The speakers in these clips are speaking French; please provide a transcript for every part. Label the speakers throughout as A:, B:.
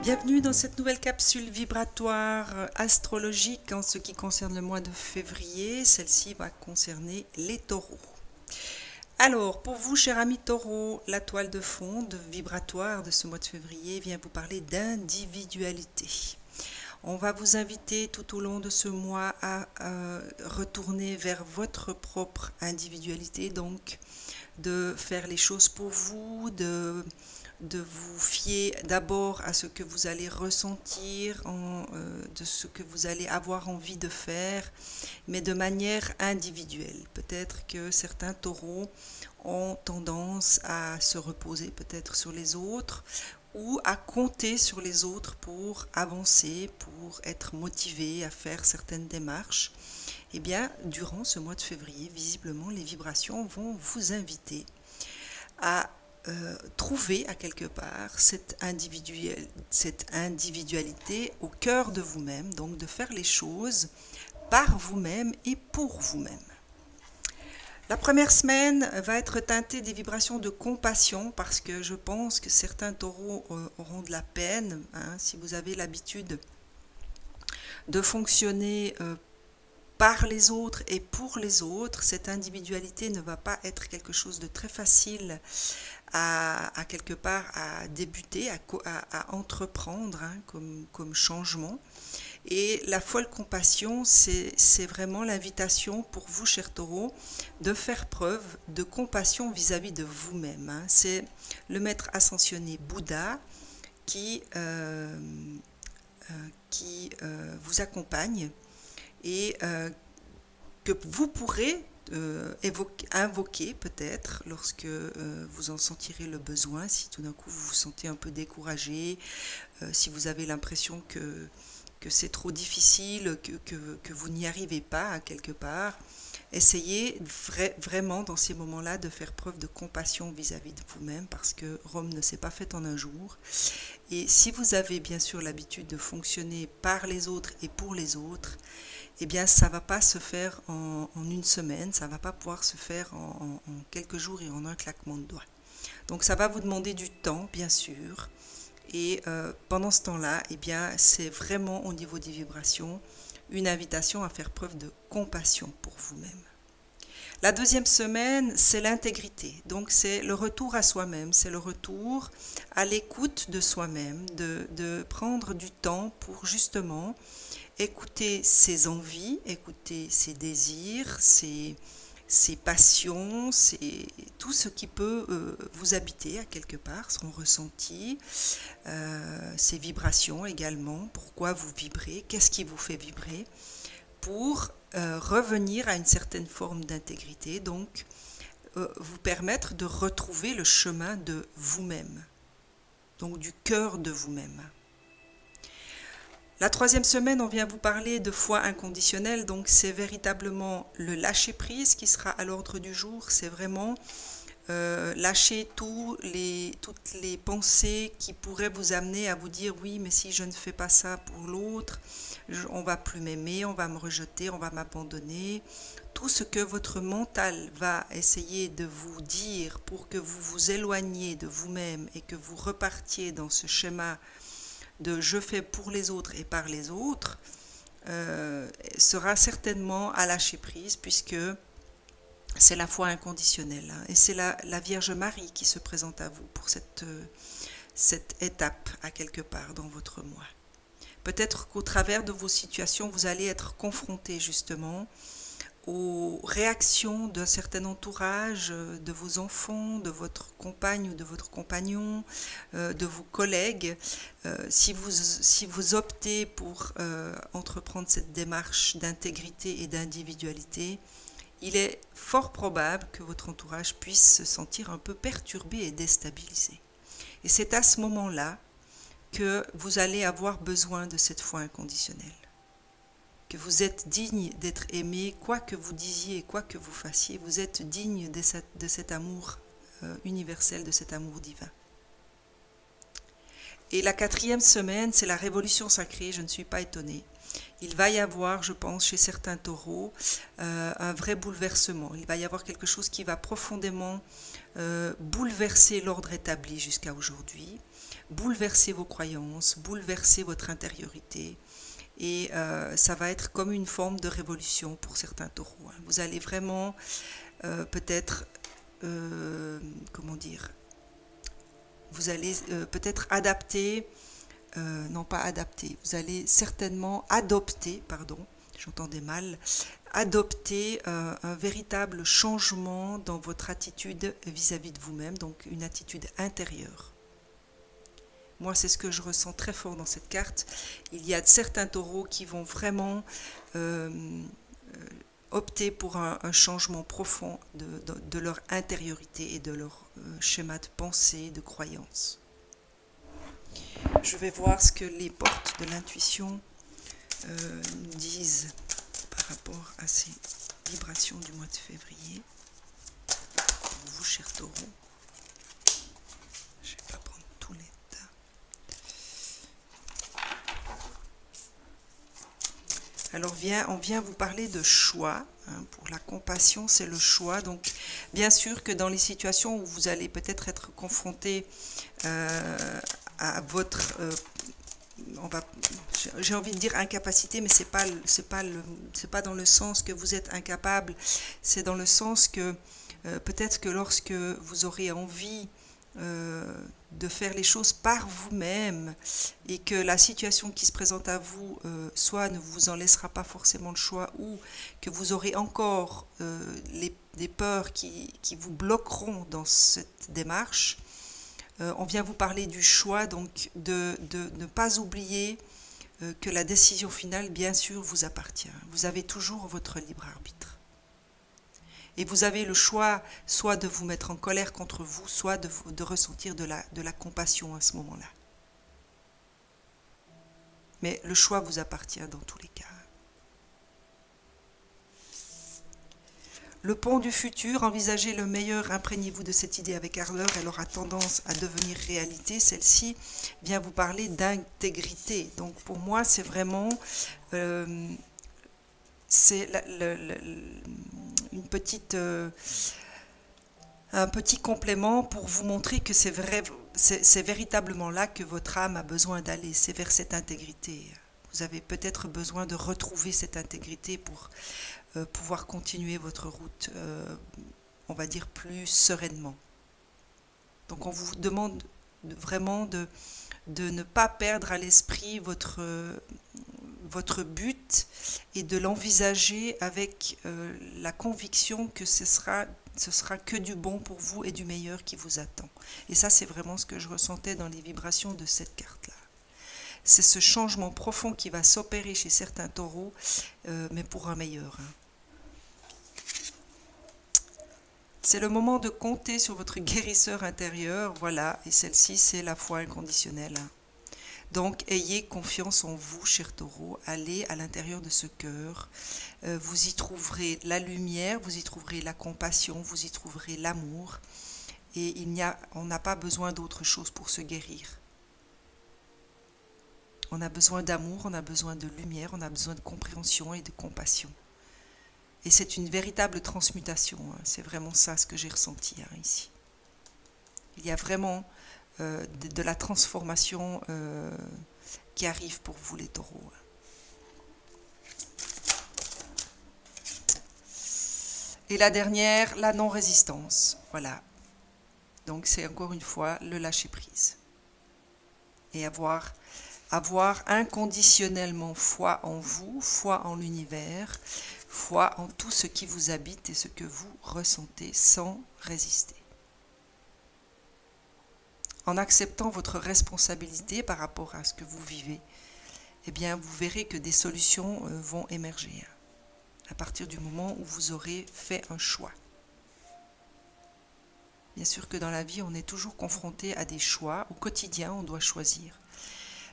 A: Bienvenue dans cette nouvelle capsule vibratoire astrologique en ce qui concerne le mois de février. Celle-ci va concerner les taureaux. Alors, pour vous, chers amis taureaux, la toile de fond vibratoire de ce mois de février vient vous parler d'individualité. On va vous inviter tout au long de ce mois à retourner vers votre propre individualité, donc de faire les choses pour vous, de vous fier d'abord à ce que vous allez ressentir, de ce que vous allez avoir envie de faire, mais de manière individuelle. Peut-être que certains taureaux ont tendance à se reposer peut-être sur les autres ou à compter sur les autres pour avancer, pour être motivés à faire certaines démarches. Eh bien, durant ce mois de février, visiblement, les vibrations vont vous inviter à trouver à quelque part cette individualité au cœur de vous-même, donc de faire les choses par vous-même et pour vous-même. La première semaine va être teintée des vibrations de compassion parce que je pense que certains taureaux auront de la peine, si vous avez l'habitude de fonctionner par les autres et pour les autres. Cette individualité ne va pas être quelque chose de très facile à quelque part à débuter, à entreprendre comme changement. Et la folle compassion, c'est vraiment l'invitation pour vous, chers taureaux, de faire preuve de compassion vis-à-vis de vous-même. C'est le maître ascensionné Bouddha qui vous accompagne et que vous pourrez invoquer peut-être lorsque vous en sentirez le besoin, si tout d'un coup vous vous sentez un peu découragé, si vous avez l'impression que c'est trop difficile, que vous n'y arrivez pas quelque part. Essayez vraiment dans ces moments-là de faire preuve de compassion vis-à-vis de vous-même parce que Rome ne s'est pas faite en un jour. Et si vous avez bien sûr l'habitude de fonctionner par les autres et pour les autres, eh bien ça ne va pas se faire en une semaine, ça ne va pas pouvoir se faire en quelques jours et en un claquement de doigts. Donc ça va vous demander du temps, bien sûr. Et pendant ce temps-là, eh bien, c'est vraiment au niveau des vibrations une invitation à faire preuve de compassion pour vous-même. La deuxième semaine, c'est l'intégrité. Donc c'est le retour à soi-même, c'est le retour à l'écoute de soi-même, de prendre du temps pour justement écouter ses envies, écouter ses désirs, ses passions, tout ce qui peut vous habiter à quelque part, son ressenti, ses vibrations également, pourquoi vous vibrez, qu'est-ce qui vous fait vibrer, pour revenir à une certaine forme d'intégrité, donc vous permettre de retrouver le chemin de vous-même, donc du cœur de vous-même. La troisième semaine, on vient vous parler de foi inconditionnelle, donc c'est véritablement le lâcher-prise qui sera à l'ordre du jour, c'est vraiment lâcher toutes les pensées qui pourraient vous amener à vous dire oui, mais si je ne fais pas ça pour l'autre, on va plus m'aimer, on va me rejeter, on va m'abandonner. Tout ce que votre mental va essayer de vous dire pour que vous vous éloigniez de vous-même et que vous repartiez dans ce schéma de je fais pour les autres et par les autres, sera certainement à lâcher prise puisque c'est la foi inconditionnelle. Et c'est la Vierge Marie qui se présente à vous pour cette étape à quelque part dans votre mois. Peut-être qu'au travers de vos situations, vous allez être confronté justement aux réactions d'un certain entourage, de vos enfants, de votre compagne ou de votre compagnon, de vos collègues. Si vous optez pour entreprendre cette démarche d'intégrité et d'individualité, il est fort probable que votre entourage puisse se sentir un peu perturbé et déstabilisé. Et c'est à ce moment-là que vous allez avoir besoin de cette foi inconditionnelle. Que vous êtes digne d'être aimé, quoi que vous disiez, quoi que vous fassiez, vous êtes digne de cet amour universel, de cet amour divin. Et la quatrième semaine, c'est la révolution sacrée, je ne suis pas étonnée. Il va y avoir, je pense, chez certains taureaux, un vrai bouleversement. Il va y avoir quelque chose qui va profondément bouleverser l'ordre établi jusqu'à aujourd'hui, bouleverser vos croyances, bouleverser votre intériorité. Et ça va être comme une forme de révolution pour certains taureaux. Vous allez vraiment peut-être, comment dire, vous allez peut-être adapter, non pas adapter, vous allez certainement adopter, pardon, j'entendais mal, adopter un véritable changement dans votre attitude vis-à-vis de vous-même, donc une attitude intérieure. Moi, c'est ce que je ressens très fort dans cette carte. Il y a certains taureaux qui vont vraiment opter pour un changement profond de leur intériorité et de leur schéma de pensée, de croyance. Je vais voir ce que les portes de l'intuition nous disent par rapport à ces vibrations du mois de février. Pour vous, chers taureaux. Je ne vais pas prendre tous les tas. Alors, on vient vous parler de choix. Pour la compassion, c'est le choix. Donc, bien sûr que dans les situations où vous allez peut-être être confronté à votre... j'ai envie de dire incapacité, mais c'est pas dans le sens que vous êtes incapable, c'est dans le sens que peut-être que lorsque vous aurez envie de faire les choses par vous-même et que la situation qui se présente à vous soit ne vous en laissera pas forcément le choix ou que vous aurez encore des peurs qui vous bloqueront dans cette démarche, on vient vous parler du choix, donc de ne pas oublier que la décision finale, bien sûr, vous appartient. Vous avez toujours votre libre arbitre. Et vous avez le choix soit de vous mettre en colère contre vous, soit de ressentir de la compassion à ce moment-là. Mais le choix vous appartient dans tous les cas. Le pont du futur, envisagez le meilleur, imprégnez-vous de cette idée avec ardeur, elle aura tendance à devenir réalité. Celle-ci vient vous parler d'intégrité. Donc pour moi, c'est vraiment un petit complément pour vous montrer que c'est vrai, c'est véritablement là que votre âme a besoin d'aller, c'est vers cette intégrité. Vous avez peut-être besoin de retrouver cette intégrité pour pouvoir continuer votre route, on va dire, plus sereinement. Donc on vous demande vraiment de ne pas perdre à l'esprit votre but et de l'envisager avec la conviction que ce sera que du bon pour vous et du meilleur qui vous attend. Et ça, c'est vraiment ce que je ressentais dans les vibrations de cette carte-là. C'est ce changement profond qui va s'opérer chez certains taureaux, mais pour un meilleur. C'est le moment de compter sur votre guérisseur intérieur, voilà, et celle-ci, c'est la foi inconditionnelle. Donc, ayez confiance en vous, chers taureaux, allez à l'intérieur de ce cœur, vous y trouverez la lumière, vous y trouverez la compassion, vous y trouverez l'amour, et on n'a pas besoin d'autre chose pour se guérir. On a besoin d'amour, on a besoin de lumière, on a besoin de compréhension et de compassion. Et c'est une véritable transmutation, c'est vraiment ça ce que j'ai ressenti ici. Il y a vraiment de la transformation qui arrive pour vous les taureaux. Et la dernière, la non-résistance. Voilà. Donc c'est encore une fois le lâcher-prise. Et avoir inconditionnellement foi en vous, foi en l'univers, foi en tout ce qui vous habite et ce que vous ressentez sans résister. En acceptant votre responsabilité par rapport à ce que vous vivez, eh bien, vous verrez que des solutions vont émerger à partir du moment où vous aurez fait un choix. Bien sûr que dans la vie, on est toujours confronté à des choix. Au quotidien, on doit choisir.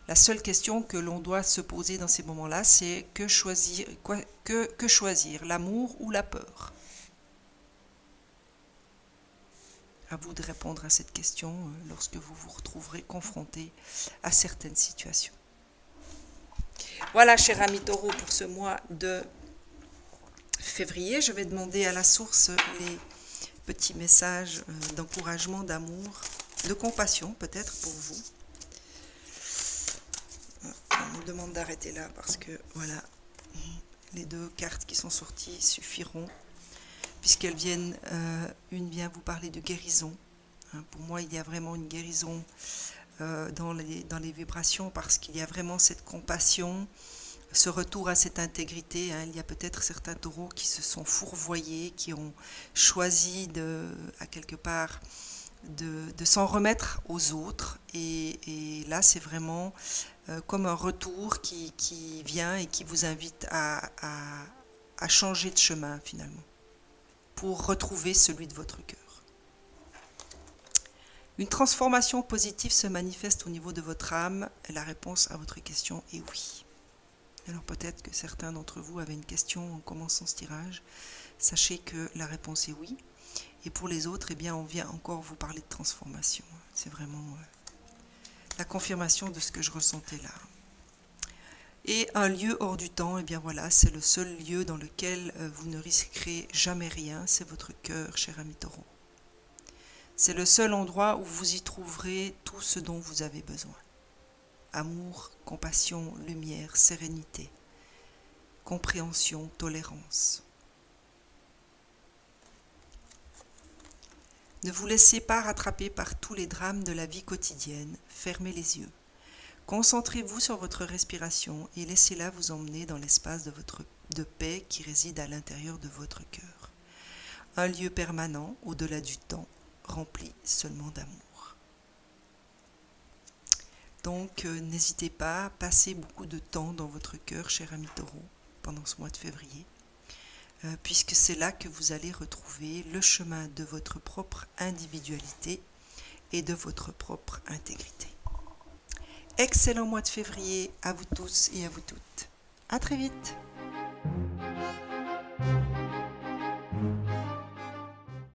A: La seule question que l'on doit se poser dans ces moments-là, c'est que choisir, l'amour ou la peur? À vous de répondre à cette question lorsque vous vous retrouverez confronté à certaines situations. Voilà, chers amis taureaux, pour ce mois de février. Je vais demander à la source les petits messages d'encouragement, d'amour, de compassion peut-être pour vous. on nous demande d'arrêter là parce que voilà, les deux cartes qui sont sorties suffiront, puisqu'elles viennent, une vient vous parler de guérison. Pour moi, il y a vraiment une guérison dans les vibrations, parce qu'il y a vraiment cette compassion, ce retour à cette intégrité. Il y a peut-être certains taureaux qui se sont fourvoyés, qui ont choisi à quelque part de s'en remettre aux autres, et là c'est vraiment comme un retour qui vient et qui vous invite à changer de chemin finalement, pour retrouver celui de votre cœur. Une transformation positive se manifeste au niveau de votre âme. La réponse à votre question est oui. Alors peut-être que certains d'entre vous avaient une question en commençant ce tirage. Sachez que la réponse est oui. Et pour les autres, eh bien, on vient encore vous parler de transformation. C'est vraiment la confirmation de ce que je ressentais là. Et un lieu hors du temps, eh bien voilà, c'est le seul lieu dans lequel vous ne risquerez jamais rien. C'est votre cœur, cher ami taureau. C'est le seul endroit où vous y trouverez tout ce dont vous avez besoin. Amour, compassion, lumière, sérénité, compréhension, tolérance. Ne vous laissez pas rattraper par tous les drames de la vie quotidienne. Fermez les yeux. Concentrez-vous sur votre respiration et laissez-la vous emmener dans l'espace de paix qui réside à l'intérieur de votre cœur. Un lieu permanent, au-delà du temps, rempli seulement d'amour. Donc n'hésitez pas à passer beaucoup de temps dans votre cœur, cher ami taureau, pendant ce mois de février, puisque c'est là que vous allez retrouver le chemin de votre propre individualité et de votre propre intégrité. Excellent mois de février à vous tous et à vous toutes. À très vite.